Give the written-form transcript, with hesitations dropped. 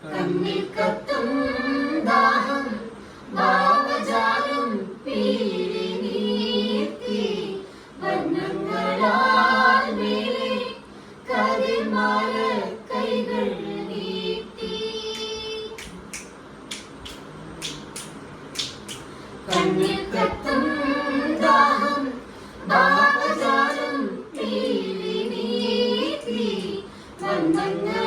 കണ്ണിൽ കത്തും ദാഹം ഭാവജാലം പീലി നീർത്തി വർണ്ണങ്ങളാൽ മേലെ കതിർമാല കൈകൾ നീട്ടി. കണ്ണിൽ കത്തും ദാഹം ഭാവജാലം പീലി നീർത്തി വർണ്ണങ്ങൾ